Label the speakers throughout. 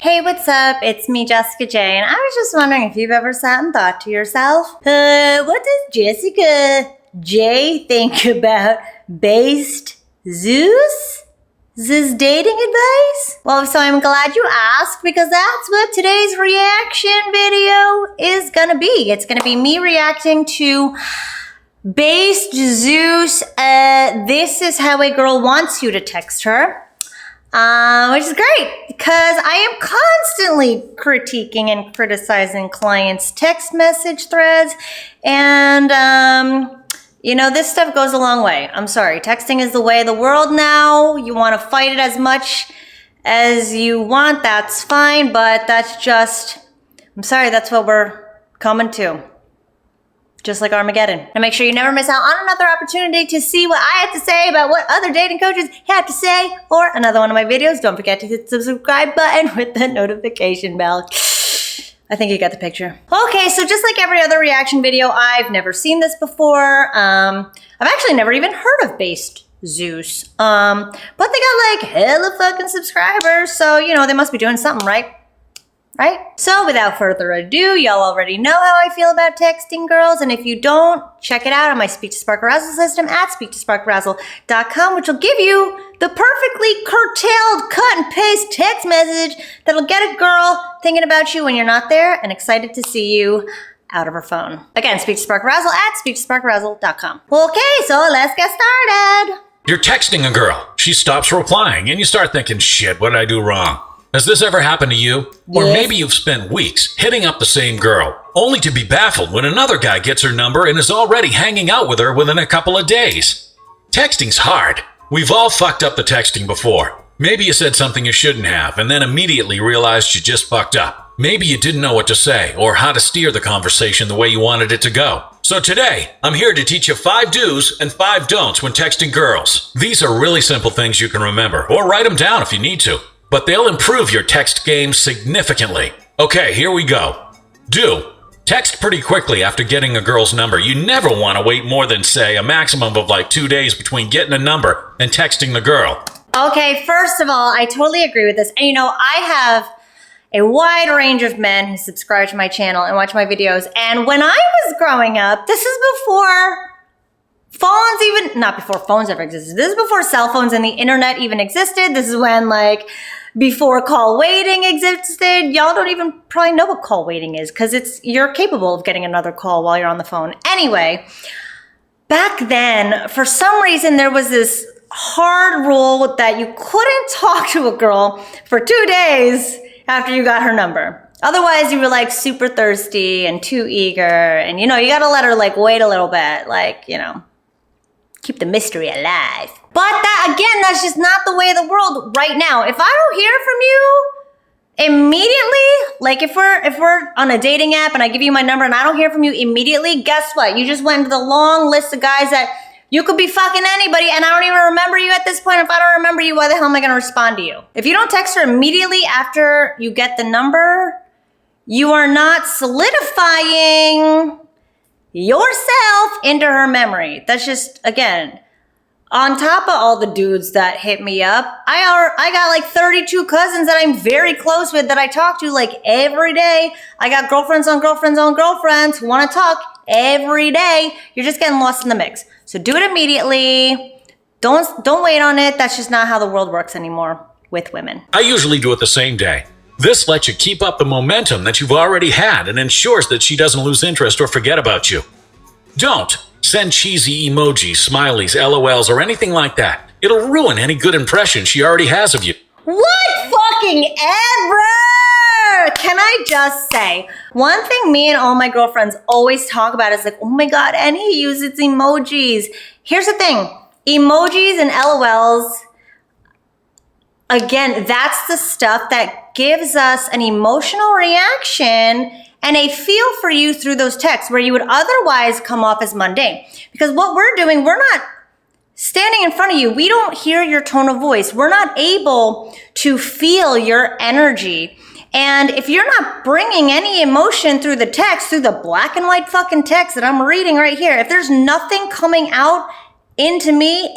Speaker 1: Hey, what's up? It's me, Jessica J, and I was just wondering if you've ever sat and thought to yourself, what does Jessica J think about Based Zeus? This dating advice? Well, so I'm glad you asked, because that's what today's reaction video is gonna be. It's gonna be me reacting to Based Zeus. This is how a girl wants you to text her. Which is great, because I am constantly critiquing and criticizing clients' text message threads, and this stuff goes a long way. I'm sorry, texting is the way of the world now. You want to fight it as much as you want, that's fine, but that's just, I'm sorry, that's what we're coming to. Just like Armageddon. And make sure you never miss out on another opportunity to see what I have to say about what other dating coaches have to say, or another one of my videos. Don't forget to hit the subscribe button with the notification bell. I think you got the picture. Okay, so just like every other reaction video, I've never seen this before. I've actually never even heard of Based Zeus. But they got like hella fucking subscribers, so they must be doing something right. Right? So without further ado, y'all already know how I feel about texting girls, and if you don't, check it out on my Speak to Spark Arousal system at speaktosparkarousal.com, which will give you the perfectly curtailed cut and paste text message that'll get a girl thinking about you when you're not there and excited to see you out of her phone. Again, Speak to Spark Arousal at speaktosparkarousal.com. Okay, so let's get started.
Speaker 2: You're texting a girl. She stops replying, and you start thinking, shit, what did I do wrong? Has this ever happened to you? Or maybe you've spent weeks hitting up the same girl, only to be baffled when another guy gets her number and is already hanging out with her within a couple of days. Texting's hard. We've all fucked up the texting before. Maybe you said something you shouldn't have and then immediately realized you just fucked up. Maybe you didn't know what to say or how to steer the conversation the way you wanted it to go. So today, I'm here to teach you 5 do's and 5 don'ts when texting girls. These are really simple things you can remember, or write them down if you need to. But they'll improve your text game significantly. Okay, here we go. Do. Text pretty quickly after getting a girl's number. You never want to wait more than, say, a maximum of like 2 days between getting a number and texting the girl. Okay,
Speaker 1: first of all, I totally agree with this. And I have a wide range of men who subscribe to my channel and watch my videos. And when I was growing up, this is before not before phones ever existed. This is before cell phones and the internet even existed. This is when before call waiting existed. Y'all don't even probably know what call waiting is, because you're capable of getting another call while you're on the phone. Anyway, back then, for some reason, there was this hard rule that you couldn't talk to a girl for 2 days after you got her number. Otherwise, you were super thirsty and too eager, and you gotta let her wait a little bit, keep the mystery alive. But that's just not the way of the world right now. If I don't hear from you immediately, if we're on a dating app and I give you my number and I don't hear from you immediately, guess what? You just went into the long list of guys that you could be fucking anybody, and I don't even remember you at this point. If I don't remember you, why the hell am I gonna respond to you? If you don't text her immediately after you get the number, you are not solidifying yourself into her memory. That's just, again, on top of all the dudes that hit me up, I got 32 cousins that I'm very close with that I talk to every day. I got girlfriends on girlfriends on girlfriends who want to talk every day. You're just getting lost in the mix. So do it immediately. Don't wait on it. That's just not how the world works anymore with women.
Speaker 2: I usually do it the same day. This lets you keep up the momentum that you've already had and ensures that she doesn't lose interest or forget about you. Don't send cheesy emojis, smileys, LOLs, or anything like that. It'll ruin any good impression she already has of you.
Speaker 1: What fucking ever? Can I just say, one thing me and all my girlfriends always talk about is oh my God, and he uses emojis. Here's the thing, emojis and LOLs, again, that's the stuff that gives us an emotional reaction and a feel for you through those texts where you would otherwise come off as mundane. Because what we're doing, we're not standing in front of you. We don't hear your tone of voice. We're not able to feel your energy. And if you're not bringing any emotion through the text, through the black and white fucking text that I'm reading right here, if there's nothing coming out into me,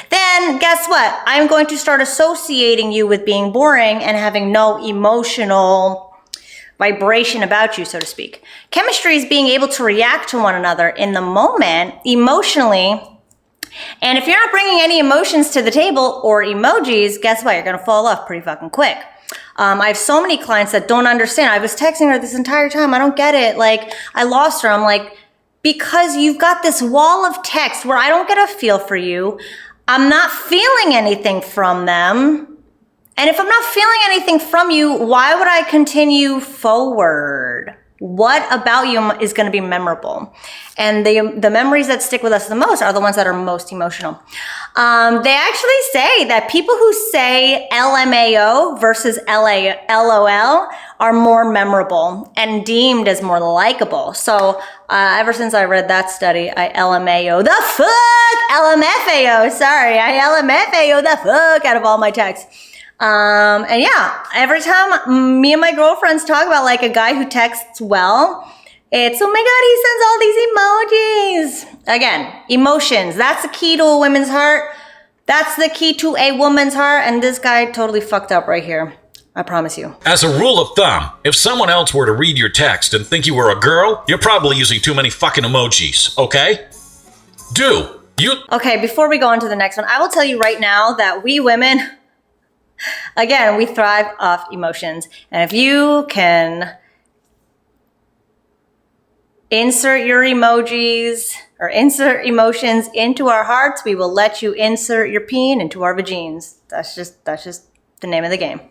Speaker 1: then guess what? I'm going to start associating you with being boring and having no emotional vibration about you, so to speak. Chemistry is being able to react to one another in the moment, emotionally. And if you're not bringing any emotions to the table or emojis, guess what? You're going to fall off pretty fucking quick. I have so many clients that don't understand. I was texting her this entire time. I don't get it. Like, I lost her. I'm like, because you've got this wall of text where I don't get a feel for you. I'm not feeling anything from them. And if I'm not feeling anything from you, why would I continue forward? What about you is going to be memorable? And the memories that stick with us the most are the ones that are most emotional. They actually say that people who say LMAO versus LOL are more memorable and deemed as more likable. So ever since I read that study, I LMAO the fuck, LMFAO, sorry, I LMFAO the fuck out of all my texts. And yeah, every time me and my girlfriends talk about like a guy who texts well, it's, oh my God, he sends all these emojis. Again, emotions. That's the key to a woman's heart. That's the key to a woman's heart. And this guy totally fucked up right here. I promise you.
Speaker 2: As a rule of thumb, if someone else were to read your text and think you were a girl, you're probably using too many fucking emojis, okay?
Speaker 1: Okay, before we go on to the next one, I will tell you right now that we women, again, we thrive off emotions. And if you can insert your emojis or insert emotions into our hearts, we will let you insert your peen into our vagines. That's just the name of the game.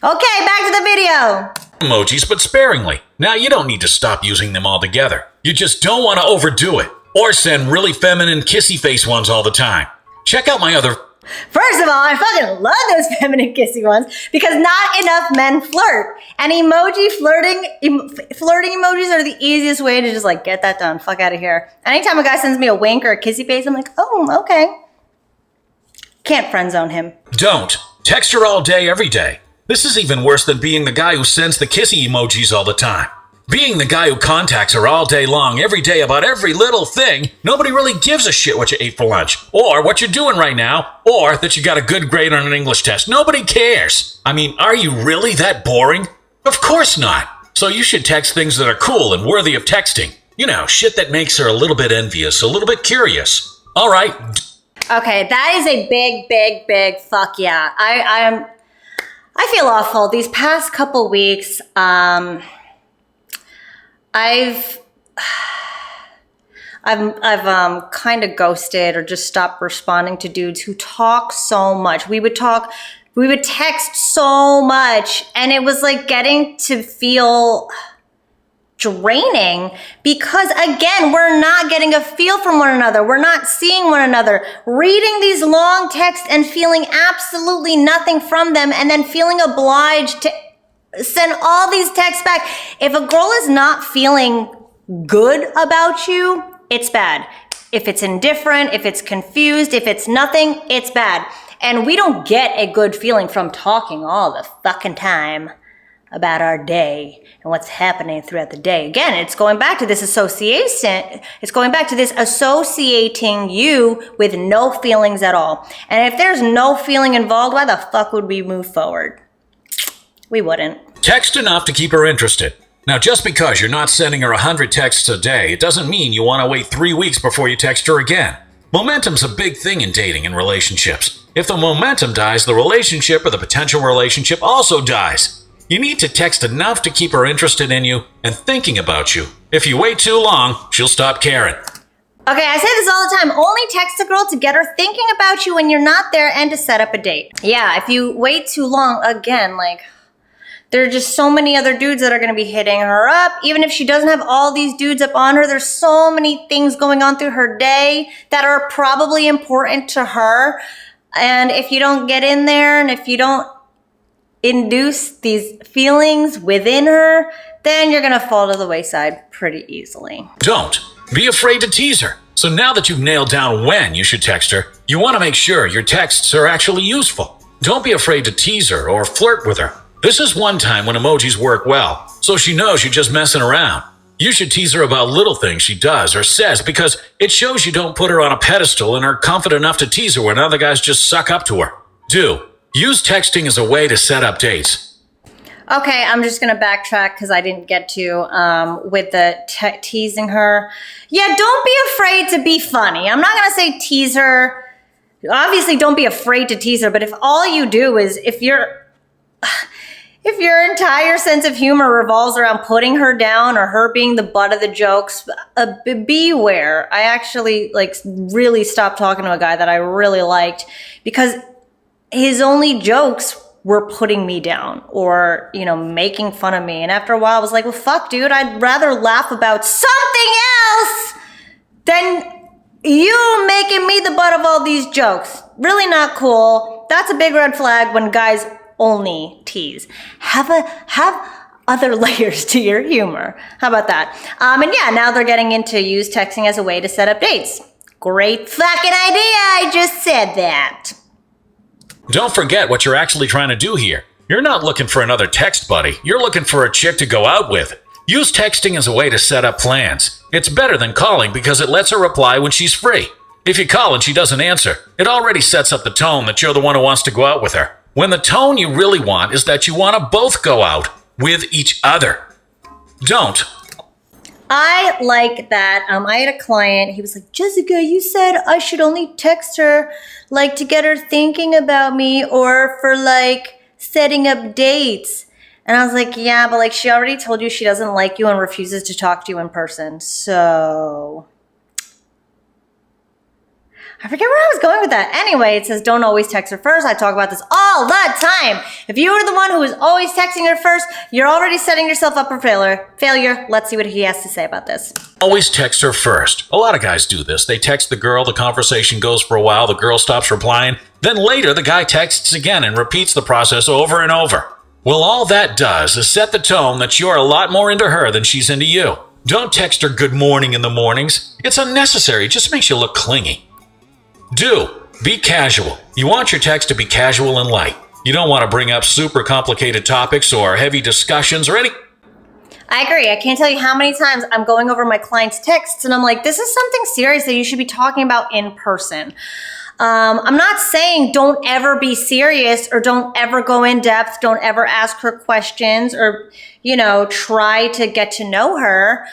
Speaker 1: Okay, back to the video.
Speaker 2: Emojis, but sparingly. Now, you don't need to stop using them altogether. You just don't want to overdo it or send really feminine kissy face ones all the time. Check out my other...
Speaker 1: First of all, I fucking love those feminine kissy ones because not enough men flirt. And flirting emojis are the easiest way to just like get that done. Fuck out of here. Anytime a guy sends me a wink or a kissy face, I'm like, oh, okay. Can't friend zone him.
Speaker 2: Don't. Text her all day, every day. This is even worse than being the guy who sends the kissy emojis all the time. Being the guy who contacts her all day long, every day about every little thing, nobody really gives a shit what you ate for lunch, or what you're doing right now, or that you got a good grade on an English test. Nobody cares. I mean, are you really that boring? Of course not. So you should text things that are cool and worthy of texting. You know, shit that makes her a little bit envious, a little bit curious. All right.
Speaker 1: Okay, that is a big fuck yeah. I feel awful. These past couple weeks, I've kind of ghosted or just stopped responding to dudes who talk so much. We would text so much, and it was like getting to feel draining because, again, we're not getting a feel from one another. We're not seeing one another. Reading these long texts and feeling absolutely nothing from them, and then feeling obliged to send all these texts back. If a girl is not feeling good about you, it's bad. If it's indifferent, if it's confused, if it's nothing, it's bad. And we don't get a good feeling from talking all the fucking time about our day and what's happening throughout the day. Again, it's going back to this association. It's going back to this associating you with no feelings at all. And if there's no feeling involved, why the fuck would we move forward? We wouldn't.
Speaker 2: Text enough to keep her interested. Now, just because you're not sending her 100 texts a day, it doesn't mean you want to wait 3 weeks before you text her again. Momentum's a big thing in dating and relationships. If the momentum dies, the relationship or the potential relationship also dies. You need to text enough to keep her interested in you and thinking about you. If you wait too long, she'll stop caring.
Speaker 1: Okay, I say this all the time. Only text a girl to get her thinking about you when you're not there and to set up a date. Yeah, if you wait too long, again, like, there are just so many other dudes that are going to be hitting her up. Even if she doesn't have all these dudes up on her, there's so many things going on through her day that are probably important to her. And if you don't get in there and if you don't induce these feelings within her, then you're going to fall to the wayside pretty easily.
Speaker 2: Don't be afraid to tease her. So now that you've nailed down when you should text her, you want to make sure your texts are actually useful. Don't be afraid to tease her or flirt with her. This is one time when emojis work well, so she knows you're just messing around. You should tease her about little things she does or says because it shows you don't put her on a pedestal and are confident enough to tease her when other guys just suck up to her. Do. Use texting as a way to set up dates.
Speaker 1: Okay, I'm just going to backtrack because I didn't get to with the teasing her. Yeah, don't be afraid to be funny. I'm not going to say tease her. Obviously, don't be afraid to tease her, but if all you do is, if your entire sense of humor revolves around putting her down or her being the butt of the jokes, beware. I actually really stopped talking to a guy that I really liked because his only jokes were putting me down or, making fun of me. And after a while, I was like, well, fuck, dude, I'd rather laugh about something else than you making me the butt of all these jokes. Really not cool. That's a big red flag when guys only tease. Have other layers to your humor. How about that? And yeah, now they're getting into use texting as a way to set up dates. Great fucking idea. I just said that.
Speaker 2: Don't forget what you're actually trying to do here. You're not looking for another text buddy. You're looking for a chick to go out with. Use texting as a way to set up plans. It's better than calling because it lets her reply when she's free. If you call and she doesn't answer, it already sets up the tone that you're the one who wants to go out with her. When the tone you really want is that you want to both go out with each other. Don't.
Speaker 1: I like that. I had a client, he was like, Jessica, you said I should only text her to get her thinking about me or for setting up dates. And I was like, yeah, but she already told you she doesn't like you and refuses to talk to you in person. So I forget where I was going with that. Anyway, it says don't always text her first. I talk about this all the time. If you are the one who is always texting her first, you're already setting yourself up for failure. Let's see what he has to say about this.
Speaker 2: Always text her first. A lot of guys do this. They text the girl, the conversation goes for a while, the girl stops replying. Then later, the guy texts again and repeats the process over and over. Well, all that does is set the tone that you're a lot more into her than she's into you. Don't text her good morning in the mornings. It's unnecessary. It just makes you look clingy. Do. Be casual. You want your text to be casual and light. You don't want to bring up super complicated topics or heavy discussions or any...
Speaker 1: I agree. I can't tell you how many times I'm going over my client's texts and I'm like, this is something serious that you should be talking about in person. I'm not saying don't ever be serious or don't ever go in depth, don't ever ask her questions or, try to get to know her.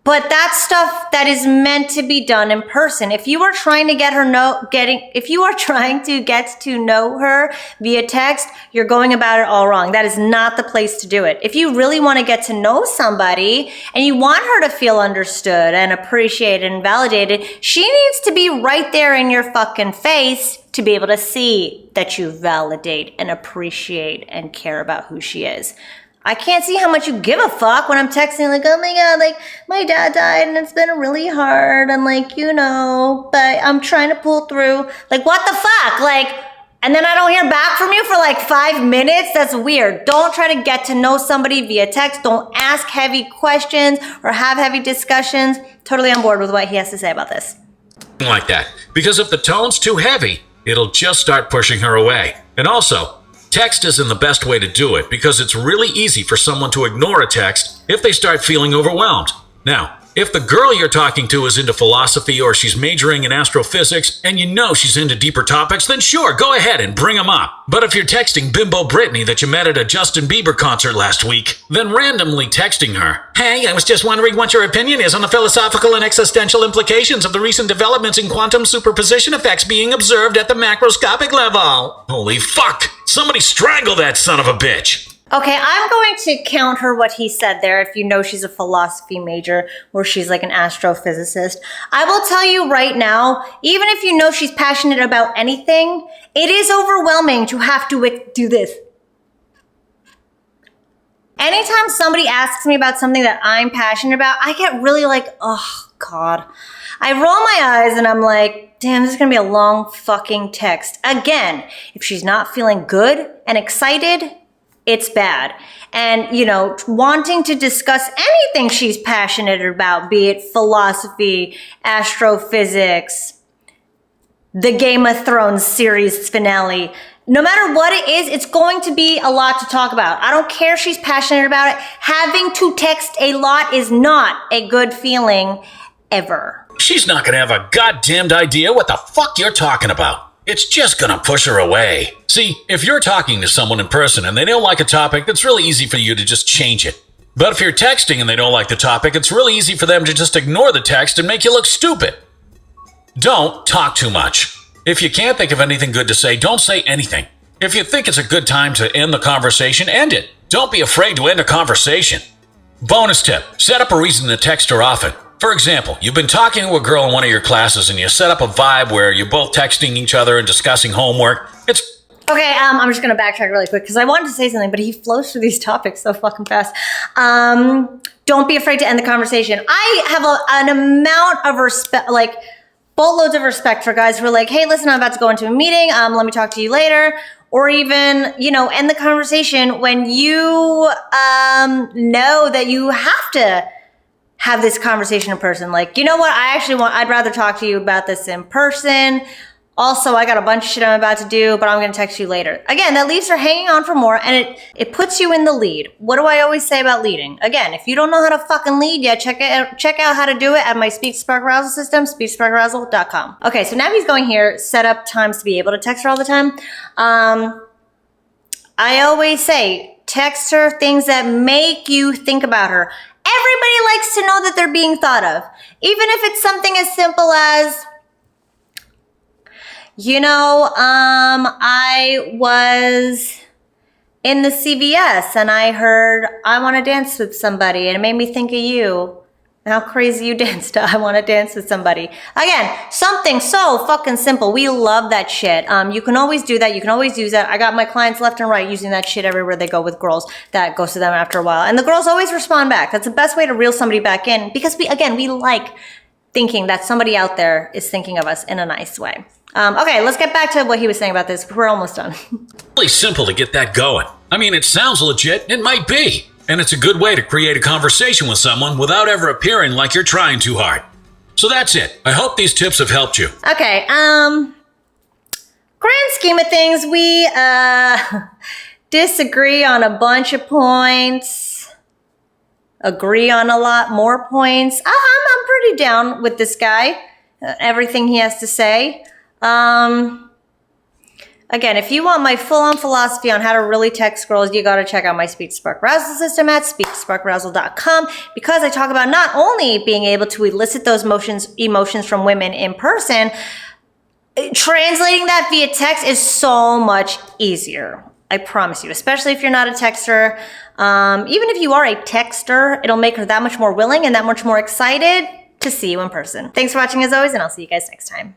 Speaker 1: But that's stuff that is meant to be done in person. If you are trying to get to know her via text, you're going about it all wrong. That is not the place to do it. If you really want to get to know somebody and you want her to feel understood and appreciated and validated, she needs to be right there in your fucking face to be able to see that you validate and appreciate and care about who she is. I can't see how much you give a fuck when I'm texting oh my God, my dad died and it's been really hard and but I'm trying to pull through. What the fuck? And then I don't hear back from you for 5 minutes? That's weird. Don't try to get to know somebody via text. Don't ask heavy questions or have heavy discussions. Totally on board with what he has to say about this.
Speaker 2: Like that. Because if the tone's too heavy, it'll just start pushing her away. And also, text isn't the best way to do it because it's really easy for someone to ignore a text if they start feeling overwhelmed. Now, if the girl you're talking to is into philosophy or she's majoring in astrophysics and she's into deeper topics, then sure, go ahead and bring them up. But if you're texting Bimbo Brittany that you met at a Justin Bieber concert last week, then randomly texting her, hey, I was just wondering what your opinion is on the philosophical and existential implications of the recent developments in quantum superposition effects being observed at the macroscopic level. Holy fuck! Somebody strangle that son of a bitch!
Speaker 1: Okay, I'm going to counter what he said there if she's a philosophy major or she's an astrophysicist. I will tell you right now, even if she's passionate about anything, it is overwhelming to have to do this. Anytime somebody asks me about something that I'm passionate about, I get really oh God. I roll my eyes and I'm like, damn, this is going to be a long fucking text. Again, if she's not feeling good and excited, it's bad. And, wanting to discuss anything she's passionate about, be it philosophy, astrophysics, the Game of Thrones series finale, no matter what it is, it's going to be a lot to talk about. I don't care if she's passionate about it. Having to text a lot is not a good feeling ever.
Speaker 2: She's not gonna have a goddamned idea what the fuck you're talking about. It's just gonna push her away. See, if you're talking to someone in person and they don't like a topic, it's really easy for you to just change it. But if you're texting and they don't like the topic, it's really easy for them to just ignore the text and make you look stupid. Don't talk too much. If you can't think of anything good to say, don't say anything. If you think it's a good time to end the conversation, end it. Don't be afraid to end a conversation. Bonus tip, set up a reason to text her often. For example, you've been talking to a girl in one of your classes and you set up a vibe where you're both texting each other and discussing homework.
Speaker 1: Okay, I'm just gonna backtrack really quick because I wanted to say something, but he flows through these topics so fucking fast. Don't be afraid to end the conversation. I have an amount of respect, like boatloads of respect for guys who are like, hey, listen, I'm about to go into a meeting. Let me talk to you later. Or even, end the conversation when you know that you have to have this conversation in person. Like, you know what? I'd rather talk to you about this in person. Also, I got a bunch of shit I'm about to do, but I'm going to text you later. Again, that leaves her hanging on for more, and it puts you in the lead. What do I always say about leading? Again, if you don't know how to fucking lead yet, check out how to do it at my Speech Spark Arousal system, speechsparkarousal.com. Okay, so now he's going here, set up times to be able to text her all the time. I always say, text her things that make you think about her. Everybody likes to know that they're being thought of. Even if it's something as simple as, I was in the CVS and I heard, I want to dance with somebody, and it made me think of you. And how crazy you danced to I want to dance with somebody. Again, something so fucking simple. We love that shit. You can always do that. You can always use that. I got my clients left and right using that shit everywhere they go with girls. That goes to them after a while. And the girls always respond back. That's the best way to reel somebody back in, because we like thinking that somebody out there is thinking of us in a nice way. Okay, let's get back to what he was saying about this. We're almost done.
Speaker 2: Really simple to get that going. I mean, it sounds legit. It might be. And it's a good way to create a conversation with someone without ever appearing like you're trying too hard. So that's it. I hope these tips have helped you.
Speaker 1: Okay, grand scheme of things, we disagree on a bunch of points, agree on a lot more points. I'm pretty down with this guy, everything he has to say. Again, if you want my full-on philosophy on how to really text girls, you got to check out my Speech Spark Arousal system at speechsparkarousal.com, because I talk about not only being able to elicit those emotions from women in person, translating that via text is so much easier. I promise you, especially if you're not a texter. Even if you are a texter, it'll make her that much more willing and that much more excited to see you in person. Thanks for watching as always, and I'll see you guys next time.